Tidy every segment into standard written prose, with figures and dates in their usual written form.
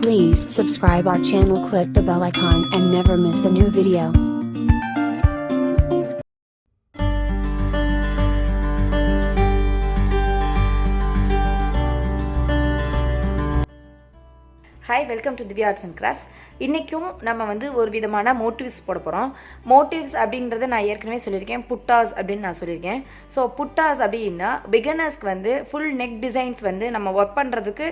Please subscribe our channel, click the bell icon and never miss the new video. Hi, welcome to Dhivya Arts and Crafts. இன்னைக்கும் நம்ம வந்து ஒரு விதமான motives போட போகிறோம். Motives அப்படின்றத நான் ஏற்கனவே சொல்லியிருக்கேன், புட்டாஸ் அப்படின்னு நான் சொல்லியிருக்கேன். ஸோ புட்டாஸ் அப்படின்னா பிகினர்ஸ்க்கு வந்து ஃபுல் நெக் டிசைன்ஸ் வந்து நம்ம ஒர்க் பண்ணுறதுக்கு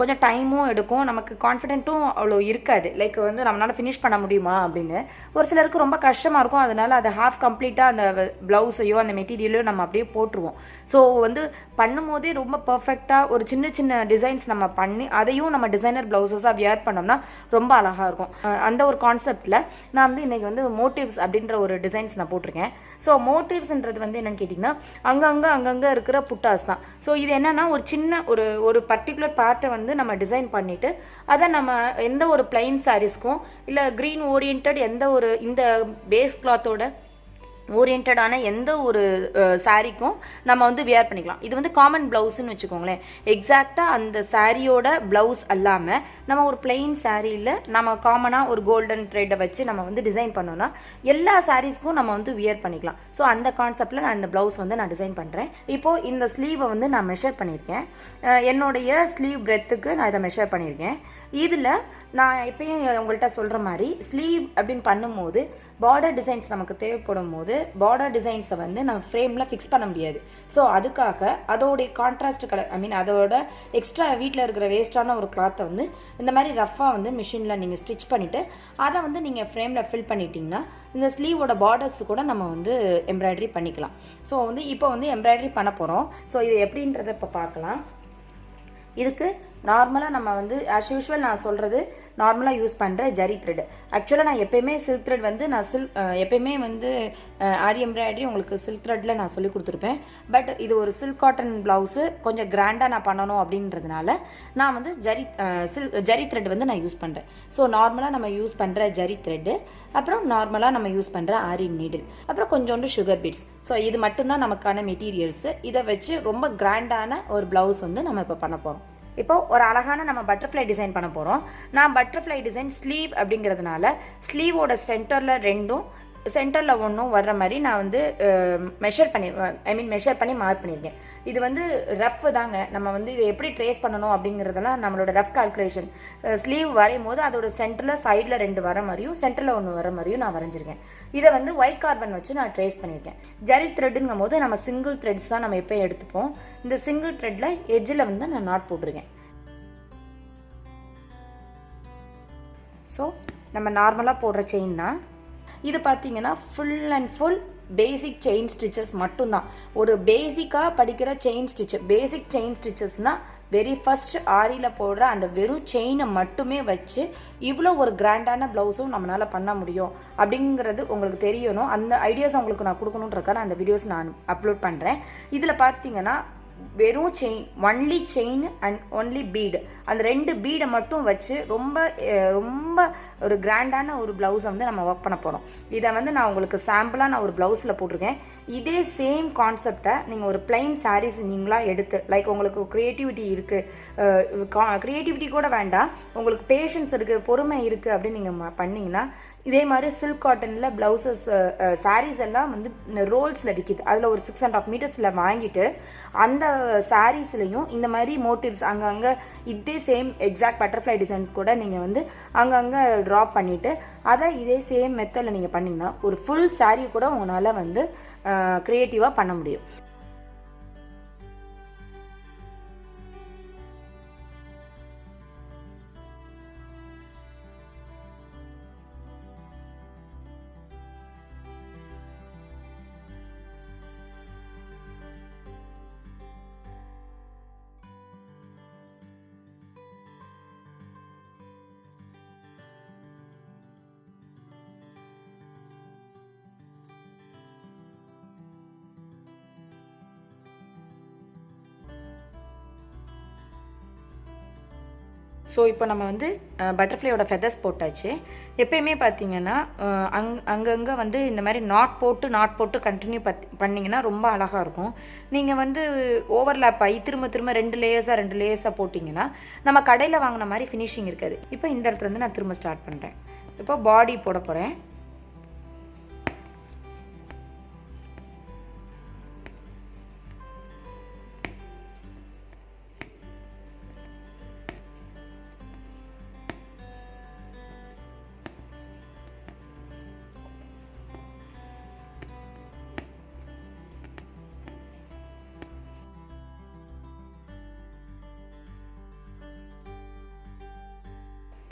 கொஞ்சம் டைமும் எடுக்கும், நமக்கு கான்ஃபிடென்ட்டும் அவ்வளோ இருக்காது. லைக் வந்து நம்மளால் ஃபினிஷ் பண்ண முடியுமா அப்படின்னு ஒரு சிலருக்கு ரொம்ப கஷ்டமாக இருக்கும். அதனால் அதை ஹாஃப் கம்ப்ளீட்டாக அந்த ப்ளவுஸையோ அந்த மெட்டீரியலையோ நம்ம அப்படியே போட்டுருவோம். ஸோ வந்து பண்ணும்போதே ரொம்ப பர்ஃபெக்டாக ஒரு சின்ன சின்ன டிசைன்ஸ் நம்ம பண்ணி அதையும் நம்ம டிசைனர் ப்ளவுஸஸாக வியர் பண்ணோம்னா ரொம்ப அழகாக இருக்கும். அந்த ஒரு கான்செப்டில் நான் வந்து இன்றைக்கி வந்து மோட்டிவ்ஸ் அப்படின்ற ஒரு டிசைன்ஸ் நான் போட்டிருக்கேன். ஸோ மோட்டிவ்ஸ்ன்றது வந்து என்னென்னு கேட்டிங்கன்னா அங்கங்கே இருக்கிற புட்டாஸ் தான். ஸோ இது என்னென்னா ஒரு சின்ன ஒரு பர்டிகுலர் பார்ட்டை வந்து நம்ம டிசைன் பண்ணிவிட்டு அதை நம்ம எந்த ஒரு பிளைன் சாரீஸ்க்கும் இல்லை க்ரீன் ஓரியன்ட் எந்த ஒரு இந்த பேஸ் கிளாத்தோட ஓரியன்டான எந்த ஒரு சாரீக்கும் நம்ம வந்து வியர் பண்ணிக்கலாம். இது வந்து காமன் ப்ளவுஸ்ன்னு வச்சுக்கோங்களேன். எக்ஸாக்டாக அந்த சாரியோட ப்ளவுஸ் அல்லாமல் நம்ம ஒரு பிளெயின் சாரியில் நம்ம காமனாக ஒரு கோல்டன் த்ரெட்டை வச்சு நம்ம வந்து டிசைன் பண்ணோன்னா எல்லா சாரீஸ்க்கும் நம்ம வந்து வியர் பண்ணிக்கலாம். ஸோ அந்த கான்செப்டில் நான் இந்த ப்ளவுஸ் வந்து நான் டிசைன் பண்ணுறேன். இப்போது இந்த ஸ்லீவை வந்து நான் மெஷர் பண்ணியிருக்கேன். என்னுடைய ஸ்லீவ் பிரெத்துக்கு நான் இதை மெஷர் பண்ணியிருக்கேன். இதில் நான் எப்பயும் உங்கள்கிட்ட சொல்கிற மாதிரி ஸ்லீவ் அப்படின்னு பண்ணும்போது பார்டர் டிசைன்ஸ் நமக்கு தேவைப்படும் போது பார்டர் டிசைன்ஸை வந்து நம்ம ஃப்ரேமில் ஃபிக்ஸ் பண்ண முடியாது. ஸோ அதுக்காக அதோடைய கான்ட்ராஸ்ட் கலர் அதோட எக்ஸ்ட்ரா வீட்டில் இருக்கிற வேஸ்ட்டான ஒரு கிளாத்தை வந்து இந்த மாதிரி ரஃப்பாக வந்து மிஷினில் நீங்கள் ஸ்டிச் பண்ணிவிட்டு அதை வந்து நீங்கள் ஃப்ரேமில் ஃபில் பண்ணிட்டீங்கன்னா இந்த ஸ்லீவோட பார்டர்ஸ் கூட நம்ம வந்து எம்ப்ராய்டரி பண்ணிக்கலாம். ஸோ வந்து இப்போ வந்து எம்ப்ராய்டரி பண்ண போகிறோம். ஸோ இது எப்படின்றத இப்போ பார்க்கலாம். இதுக்கு நார்மலாக நம்ம வந்து ஆஸ் யூஷுவல் நான் சொல்கிறது நார்மலாக யூஸ் பண்ணுற ஜரி த்ரெட். ஆக்சுவலாக நான் எப்போயுமே சில்க் த்ரெட் வந்து நான் எப்போயுமே வந்து ஆரி எம்ப்ராய்டரி உங்களுக்கு சில்க் த்ரெட்டில் நான் சொல்லி கொடுத்துருப்பேன். பட் இது ஒரு சில்க் காட்டன் ப்ளவுஸு கொஞ்சம் கிராண்டாக நான் பண்ணணும் அப்படின்றதுனால நான் வந்து ஜரி த்ரெட் வந்து நான் யூஸ் பண்ணுறேன். ஸோ நார்மலாக நம்ம யூஸ் பண்ணுற ஜரி த்ரெட்டு, அப்புறம் நார்மலாக நம்ம யூஸ் பண்ணுற ஆரி நீடில், அப்புறம் கொஞ்சோண்டு சுகர் பீட்ஸ். ஸோ இது மட்டும்தான் நமக்கான மெட்டீரியல்ஸு. இதை வச்சு ரொம்ப கிராண்டான ஒரு ப்ளவுஸ் வந்து நம்ம இப்போ பண்ண போகிறோம். இப்போ ஒரு அழகான நம்ம பட்டர்ஃப்ளை டிசைன் பண்ண போகிறோம். நான் பட்டர்ஃப்ளை டிசைன் ஸ்லீவ் அப்படிங்கிறதுனால ஸ்லீவோட சென்டரில் ஒன்றும் வர்ற மாதிரி நான் வந்து மெஷர் பண்ணி மார்க் பண்ணியிருக்கேன். இது வந்து ரஃப் தாங்க. நம்ம வந்து இதை எப்படி ட்ரேஸ் பண்ணணும் அப்படிங்கிறதெல்லாம் நம்மளோட ரஃப் கால்குலேஷன். ஸ்லீவ் வரையும் போது அதோட சென்டரில் சைடில் 2 வர மாதிரியும் சென்டரில் 1 வர மாதிரியும் நான் வரைஞ்சிருக்கேன். இதை வந்து ஒயிட் கார்பன் வச்சு நான் ட்ரேஸ் பண்ணியிருக்கேன். ஜரி த்ரெட்டுங்கும் போது நம்ம சிங்கிள் த்ரெட்ஸ் தான் நம்ம எப்போ எடுத்துப்போம். இந்த சிங்கிள் த்ரெட்டில் எட்ஜில் வந்து நான் நாட் போட்டிருக்கேன். ஸோ நம்ம நார்மலாக போடுற செயின் தான் இது. பார்த்தீங்கன்னா full and full basic chain stitches மட்டும்தான். ஒரு பேசிக்காக படிக்கிற செயின் ஸ்டிச்சு, பேசிக் செயின் ஸ்டிச்சஸ்னால் வெரி ஃபஸ்ட் ஆரியில் போடுற அந்த வெறும் செயினை மட்டுமே வச்சு இவ்வளோ ஒரு கிராண்டான ப்ளவுஸும் நம்மளால் பண்ண முடியும் அப்படிங்கிறது உங்களுக்கு தெரியணும். அந்த ஐடியாஸ் உங்களுக்கு நான் கொடுக்கணுன்றக்கான அந்த வீடியோஸ் நான் அப்லோட் பண்ணுறேன். இதில் பார்த்தீங்கன்னா வெறும் chain, only chain and only bead, அந்த 2 பீடை மட்டும் வச்சு ரொம்ப ரொம்ப ஒரு கிராண்டான ஒரு ப்ளவுஸை வந்து நம்ம ஒர்க் பண்ண போகிறோம். இதை வந்து நான் உங்களுக்கு சாம்பிளாக நான் ஒரு ப்ளவுஸில் போட்டிருக்கேன். இதே சேம் கான்செப்டை நீங்கள் ஒரு பிளைன் சாரீஸ் நீங்களாக எடுத்து, லைக் உங்களுக்கு க்ரியேட்டிவிட்டி இருக்குது, க்ரியேட்டிவிட்டி கூட வேண்டாம், உங்களுக்கு பேஷன்ஸ் இருக்குது, பொறுமை இருக்குது அப்படின்னு நீங்கள் பண்ணிங்கன்னா இதே மாதிரி சில்க் காட்டனில் ப்ளவுசஸ் சாரீஸ் எல்லாம் வந்து ரோல்ஸில் விற்கிது. அதில் ஒரு 6.5 மீட்டர்ஸில் வாங்கிட்டு அந்த சாரீஸ்லையும் இந்த மாதிரி மோட்டிவ்ஸ் அங்கங்கே இதே சேம் எக்ஸாக்ட் பட்டர்ஃப்ளை டிசைன்ஸ் கூட நீங்கள் வந்து அங்கங்கே ட்ராப் பண்ணிவிட்டு அதை இதே சேம் மெத்தடில் நீங்கள் பண்ணிங்கன்னா ஒரு ஃபுல் சாரீ கூட உங்களால் வந்து க்ரியேட்டிவாக பண்ண முடியும். ஸோ இப்போ நம்ம வந்து பட்டர்ஃப்ளையோட ஃபெதர்ஸ் போட்டாச்சு. எப்பயுமே பார்த்தீங்கன்னா அங்கங்கே வந்து இந்த மாதிரி நாட் போட்டு கண்டினியூ பண்ணிங்கன்னா ரொம்ப அழகாக இருக்கும். நீங்கள் வந்து ஓவர்லேப் ஆகி திரும்ப திரும்ப 2 லேயர்ஸாக போட்டிங்கன்னா நம்ம கடையில் வாங்கின மாதிரி ஃபினிஷிங் இருக்காது. இப்போ இந்த இடத்துல வந்து நான் திரும்ப ஸ்டார்ட் பண்ணுறேன். இப்போ பாடி போட போகிறேன்.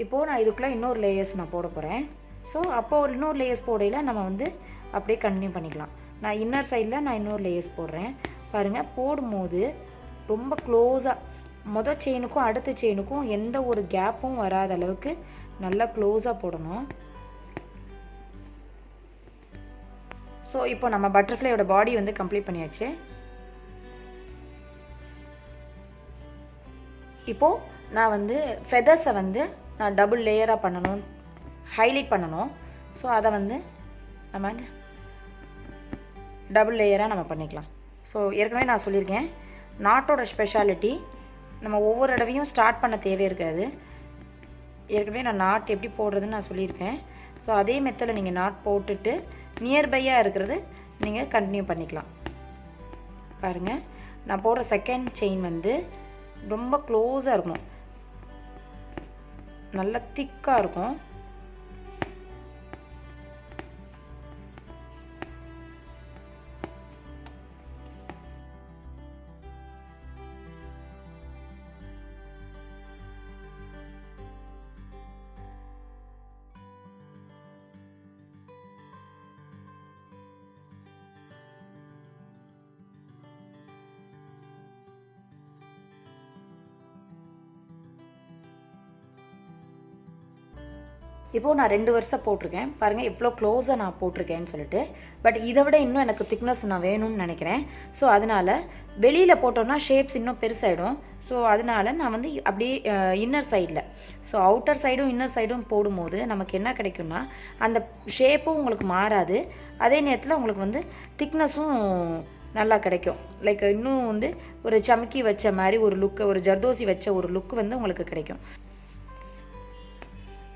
இப்போது நான் இதுக்குள்ளே இன்னொரு லேயர்ஸ் நான் போட போகிறேன். ஸோ அப்போது ஒரு இன்னொரு லேயர்ஸ் போடையில் நம்ம வந்து அப்படியே கண்டினியூ பண்ணிக்கலாம். நான் இன்னர் சைடில் நான் இன்னொரு லேயர்ஸ் போடுறேன். பாருங்கள், போடும்போது ரொம்ப க்ளோஸாக மொதல் செயினுக்கும் அடுத்த செயினுக்கும் எந்த ஒரு கேப்பும் வராத அளவுக்கு நல்லா க்ளோஸாக போடணும். ஸோ இப்போ நம்ம பட்டர்ஃப்ளையோட பாடி வந்து கம்ப்ளீட் பண்ணியாச்சு. இப்போது நான் வந்து ஃபெதர்ஸை வந்து நான் டபுள் லேயராக பண்ணணும், ஹைலைட் பண்ணணும். ஸோ அதை வந்து நம்ம டபுள் லேயராக நம்ம பண்ணிக்கலாம். ஸோ ஏற்கனவே நான் சொல்லியிருக்கேன், நாட்டோட ஸ்பெஷாலிட்டி நம்ம ஒவ்வொரு தடவையும் ஸ்டார்ட் பண்ண தேவை இருக்காது. ஏற்கனவே நான் நாட் எப்படி போடுறதுன்னு நான் சொல்லியிருக்கேன். ஸோ அதே மெத்தடில் நீங்கள் நாட் போட்டுட்டு நியர்பையாக இருக்கிறது நீங்கள் கண்டினியூ பண்ணிக்கலாம். பாருங்கள், நான் போடுற செகண்ட் செயின் வந்து ரொம்ப க்ளோஸாக இருக்கணும், நல்லா திக்காக இருக்கும். இப்போது நான் 2 வருஷம் போட்டிருக்கேன். பாருங்கள் எவ்வளோ க்ளோஸாக நான் போட்டிருக்கேன்னு சொல்லிட்டு. பட் இதை விட இன்னும் எனக்கு திக்னஸ் நான் வேணும்னு நினைக்கிறேன். ஸோ அதனால் வெளியில் போட்டோம்னா ஷேப்ஸ் இன்னும் பெருசாகிடும். ஸோ அதனால் நான் வந்து அப்படியே இன்னர் சைடில், ஸோ அவுட்டர் சைடும் இன்னர் சைடும் போடும்போது நமக்கு என்ன கிடைக்கும்னா அந்த ஷேப்பும் உங்களுக்கு மாறாது, அதே நேரத்தில் உங்களுக்கு வந்து திக்னஸும் நல்லா கிடைக்கும். லைக் இன்னும் வந்து ஒரு சமுக்கி வச்ச மாதிரி ஒரு லுக்கு, ஒரு ஜர்தோசி வச்ச ஒரு லுக்கு வந்து உங்களுக்கு கிடைக்கும்.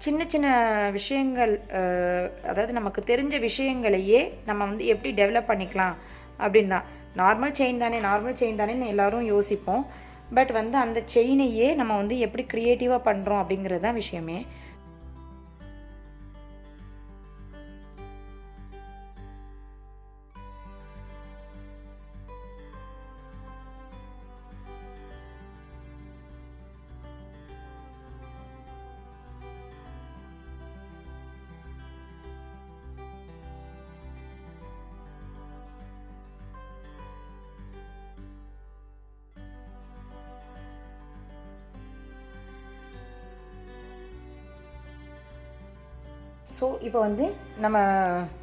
சின்ன சின்ன விஷயங்கள், அதாவது நமக்கு தெரிஞ்ச விஷயங்களையே நம்ம வந்து எப்படி டெவலப் பண்ணிக்கலாம் அப்படின்னா, நார்மல் செயின் தானேன்னு எல்லாரும் யோசிப்போம். பட் வந்து அந்த செயினையே நம்ம வந்து எப்படி க்ரியேட்டிவாக பண்ணுறோம் அப்படிங்கிறது தான் விஷயமே. ஸோ இப்போ வந்து நம்ம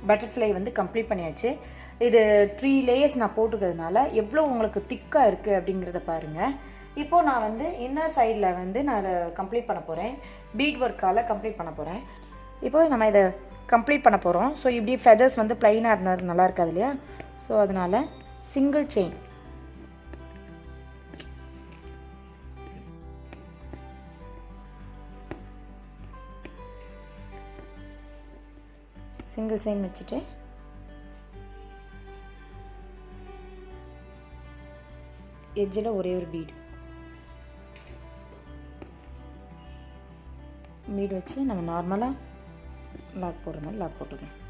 பட்டர்ஃப்ளை வந்து கம்ப்ளீட் பண்ணியாச்சு. இது 3 லேயர்ஸ் நான் போட்டுக்கிறதுனால எவ்வளோ உங்களுக்கு திக்காக இருக்குது அப்படிங்கிறத பாருங்கள். இப்போது நான் வந்து இன்னர் சைடில் வந்து நான் அதை கம்ப்ளீட் பண்ண போகிறேன், பீட் ஒர்க்கால் கம்ப்ளீட் பண்ண போகிறேன். இப்போது நம்ம இதை கம்ப்ளீட் பண்ண போகிறோம். ஸோ இப்படி ஃபெதர்ஸ் வந்து ப்ளைனாக இருந்தால் நல்லா இருக்காது இல்லையா? ஸோ அதனால் சிங்கிள் செயின், சிங்கிள் செயின் வச்சுட்டு எட்ஜில் ஒரே ஒரு பீடு வச்சு நம்ம நார்மலாக லாக் போடுற மாதிரி லாக் போட்டுக்கலாம்.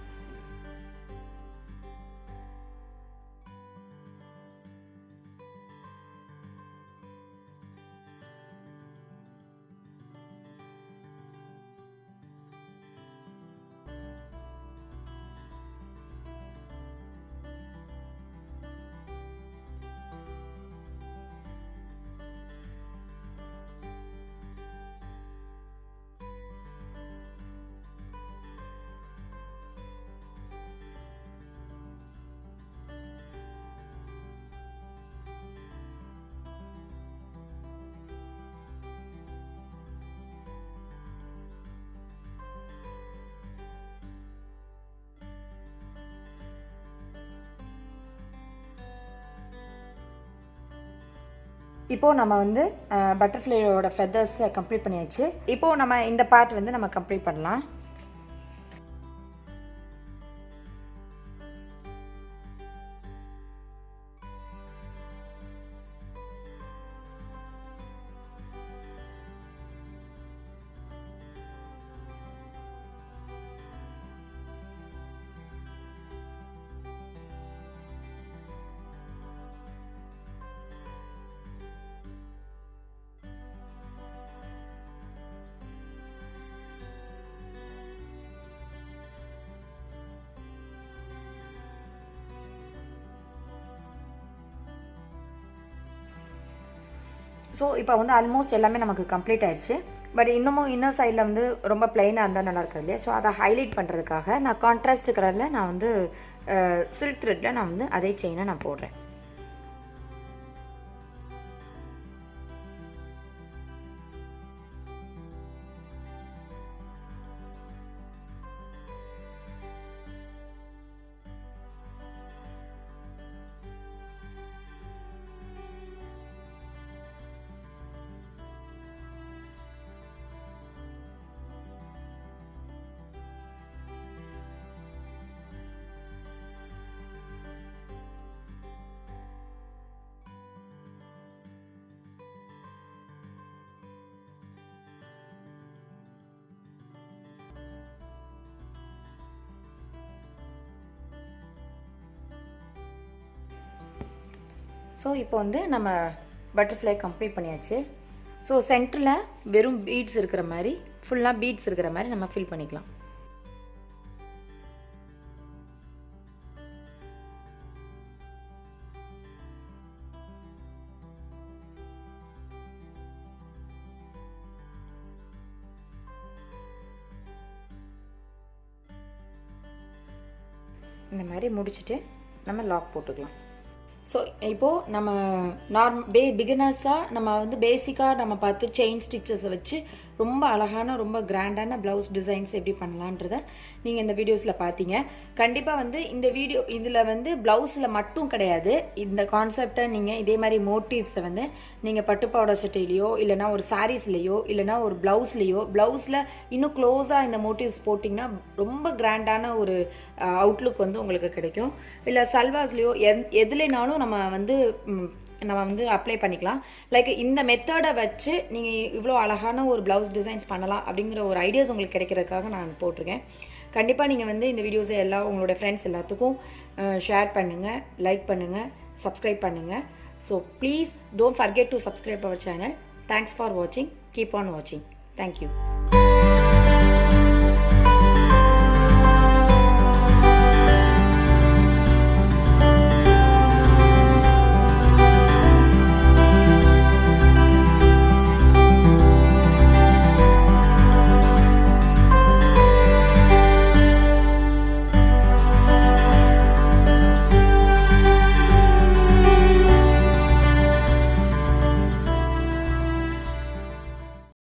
இப்போது நம்ம வந்து பட்டர்ஃப்ளையோட ஃபெதர்ஸை கம்ப்ளீட் பண்ணியாச்சு. இப்போது நம்ம இந்த பார்ட் வந்து நம்ம கம்ப்ளீட் பண்ணலாம். ஸோ இப்போ வந்து ஆல்மோஸ்ட் எல்லாமே நமக்கு கம்ப்ளீட் ஆயிடுச்சு. பட் இன்னமும் இன்னர் சைடில் வந்து ரொம்ப பிளைனாக இருந்தால் நல்லா இருக்காது இல்லையா? ஸோ அதை ஹைலைட் பண்ணுறதுக்காக நான் கான்ட்ராஸ்ட் கலரில் நான் வந்து சில்க் த்ரெட்டில் நான் வந்து அதே செயினை நான் போடுறேன். ஸோ இப்போ வந்து நம்ம பட்டர்ஃப்ளை கம்ப்ளீட் பண்ணியாச்சு. ஸோ சென்டரில் வெறும் பீட்ஸ் இருக்கிற மாதிரி, ஃபுல்லாக பீட்ஸ் இருக்கிற மாதிரி நம்ம ஃபில் பண்ணிக்கலாம். இந்த மாதிரி முடிச்சுட்டு நம்ம லாக் போட்டுக்கலாம். ஸோ இப்போது நம்ம பிகினர்ஸாக நம்ம வந்து பேசிக்காக நம்ம பார்த்து செயின் ஸ்டிச்சஸை வச்சு ரொம்ப அழகான ரொம்ப கிராண்டான ப்ளவுஸ் டிசைன்ஸ் எப்படி பண்ணலான்றதை நீங்கள் இந்த வீடியோஸில் பார்த்தீங்க. கண்டிப்பாக வந்து இந்த வீடியோ இதில் வந்து ப்ளவுஸில் மட்டும் கிடையாது, இந்த கான்செப்டை நீங்கள் இதே மாதிரி மோட்டிவ்ஸை வந்து நீங்கள் பட்டுப்பாவாடை சட்டையிலையோ இல்லைனா ஒரு சாரீஸ்லேயோ இல்லைனா ஒரு ப்ளவுஸில் இன்னும் க்ளோஸாக இந்த மோட்டிவ்ஸ் போட்டிங்கன்னா ரொம்ப கிராண்டான ஒரு அவுட்லுக் வந்து உங்களுக்கு கிடைக்கும். இல்லை சல்வாஸ்லேயோ எதுலேனாலும் நம்ம வந்து அப்ளை பண்ணிக்கலாம். லைக் இந்த மெத்தடை வச்சு நீங்கள் இவ்வளோ அழகான ஒரு ப்ளவுஸ் டிசைன்ஸ் பண்ணலாம் அப்படிங்கிற ஒரு ஐடியாஸ் உங்களுக்கு கிடைக்கிறதுக்காக நான் போட்டிருக்கேன். கண்டிப்பாக நீங்கள் வந்து இந்த வீடியோஸை உங்களோட ஃப்ரெண்ட்ஸ் எல்லாத்துக்கும் ஷேர் பண்ணுங்கள், லைக் பண்ணுங்கள், சப்ஸ்கிரைப் பண்ணுங்கள். So please don't forget to subscribe our channel. Thanks for வாட்சிங். கீப் ஆன் வாட்சிங். தேங்க்யூ.